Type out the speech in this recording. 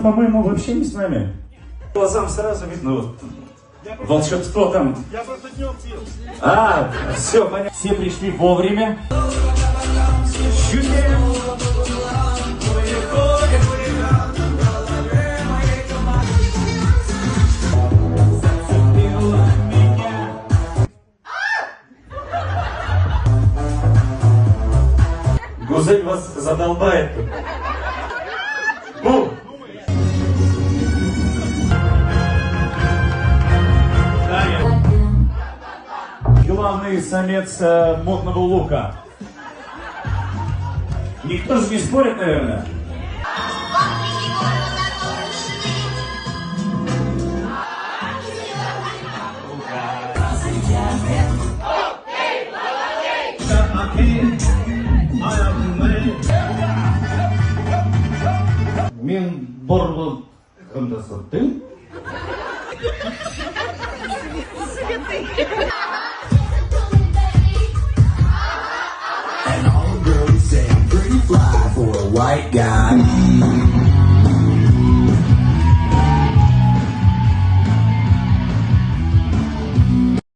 по-моему, вообще не с нами. Глазам сразу видно, вот, волшебство там. Я просто днем пил. Все, понятно. Все пришли вовремя. Гузель вас задолбает. Главный самец модного лука. Никто же не спорит, наверное. Мен борлы кымдасырды. And all the girls say I'm pretty fly for a white guy.